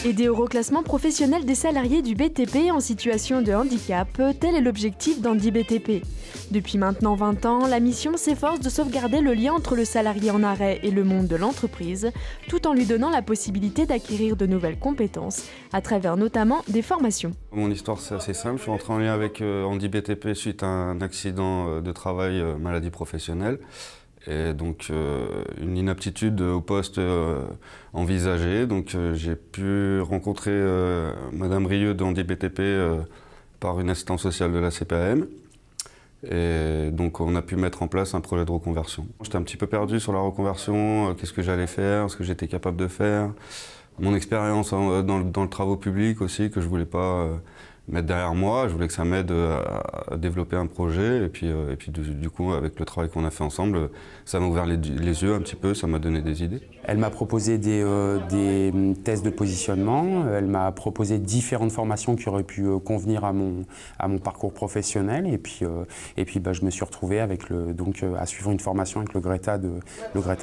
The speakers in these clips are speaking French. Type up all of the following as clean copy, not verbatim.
Aider au reclassement professionnel des salariés du BTP en situation de handicap, tel est l'objectif d'Handi BTP. Depuis maintenant 20 ans, la mission s'efforce de sauvegarder le lien entre le salarié en arrêt et le monde de l'entreprise, tout en lui donnant la possibilité d'acquérir de nouvelles compétences, à travers notamment des formations. Mon histoire, c'est assez simple. Je suis entré en lien avec Handi BTP suite à un accident de travail, maladie professionnelle. Et donc une inaptitude au poste envisagé. Donc j'ai pu rencontrer Madame Rieux de Handi BTP par une assistante sociale de la CPAM. Et donc on a pu mettre en place un projet de reconversion. J'étais un petit peu perdu sur la reconversion, qu'est-ce que j'allais faire, ce que j'étais capable de faire. Mon expérience dans le travaux public aussi, que je ne voulais pas mettre derrière moi. Je voulais que ça m'aide à développer un projet. Et puis du coup, avec le travail qu'on a fait ensemble, ça m'a ouvert les yeux un petit peu, ça m'a donné des idées. Elle m'a proposé des tests de positionnement. Elle m'a proposé différentes formations qui auraient pu convenir à mon parcours professionnel. Et puis je me suis retrouvé avec à suivre une formation avec le Greta de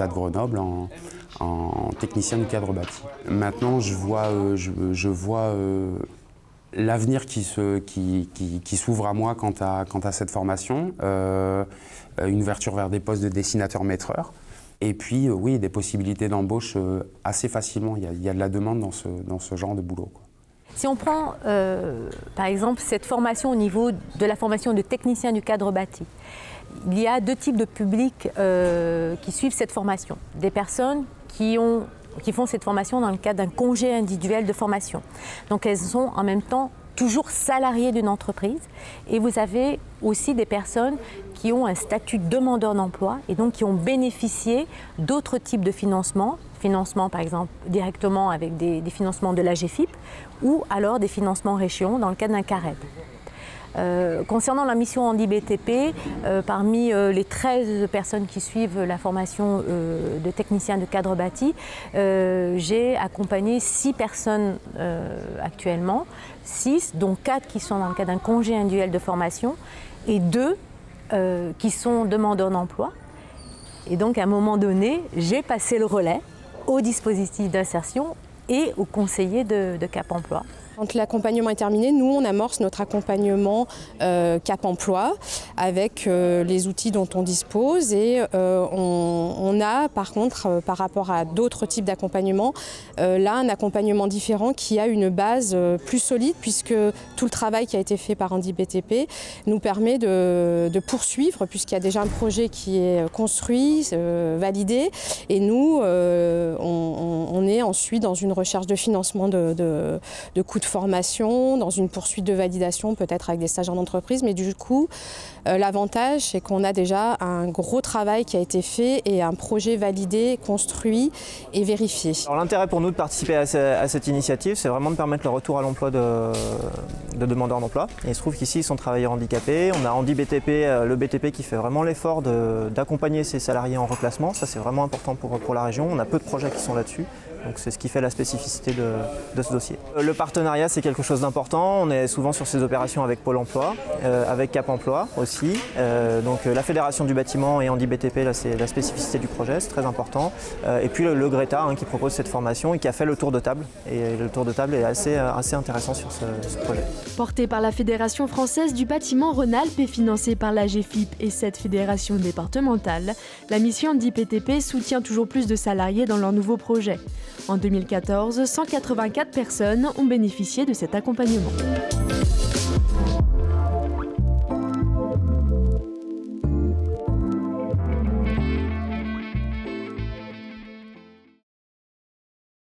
Grenoble en technicien du cadre bâti. Maintenant, je vois l'avenir qui s'ouvre à moi quant à cette formation, une ouverture vers des postes de dessinateur-maîtreur, et puis oui, des possibilités d'embauche assez facilement. Il y a de la demande dans ce genre de boulot, quoi. Si on prend par exemple cette formation au niveau de la formation de technicien du cadre bâti, il y a deux types de publics qui suivent cette formation. Des personnes qui font cette formation dans le cadre d'un congé individuel de formation. Donc elles sont en même temps toujours salariées d'une entreprise. Et vous avez aussi des personnes qui ont un statut de demandeur d'emploi et donc qui ont bénéficié d'autres types de financement par exemple directement avec des financements de l'AGFIP ou alors des financements région dans le cadre d'un CAREB. Concernant la mission Handi BTP, parmi les 13 personnes qui suivent la formation de technicien de cadre bâti, j'ai accompagné 6 personnes actuellement, 6 dont 4 qui sont dans le cadre d'un congé individuel de formation et 2 qui sont demandeurs d'emploi. Et donc à un moment donné, j'ai passé le relais au dispositif d'insertion et aux conseillers de Cap Emploi. Quand l'accompagnement est terminé, nous, on amorce notre accompagnement Cap Emploi avec les outils dont on dispose et on a par contre, par rapport à d'autres types d'accompagnement, là un accompagnement différent qui a une base plus solide puisque tout le travail qui a été fait par Handi BTP nous permet de poursuivre puisqu'il y a déjà un projet qui est construit, validé et nous, on est ensuite dans une recherche de financement de coûts de formation, dans une poursuite de validation, peut-être avec des stages en entreprise, mais du coup, l'avantage, c'est qu'on a déjà un gros travail qui a été fait et un projet validé, construit et vérifié. L'intérêt pour nous de participer à cette initiative, c'est vraiment de permettre le retour à l'emploi de demandeurs d'emploi. Et il se trouve qu'ici, ils sont travailleurs handicapés. On a Handi BTP, le BTP qui fait vraiment l'effort d'accompagner ses salariés en reclassement. Ça, c'est vraiment important pour la région. On a peu de projets qui sont là-dessus. Donc c'est ce qui fait la spécificité de ce dossier. Le partenariat, c'est quelque chose d'important. On est souvent sur ces opérations avec Pôle emploi, avec Cap Emploi aussi. Donc la Fédération du bâtiment et Handi BTP, là, c'est la spécificité du projet, c'est très important. Et puis le Greta qui propose cette formation et qui a fait le tour de table. Et le tour de table est assez intéressant sur ce projet. Porté par la Fédération française du bâtiment Rhône-Alpes et financé par l'AGFIP et cette fédération départementale, la mission Handi BTP soutient toujours plus de salariés dans leur nouveau projet. En 2014, 184 personnes ont bénéficié de cet accompagnement.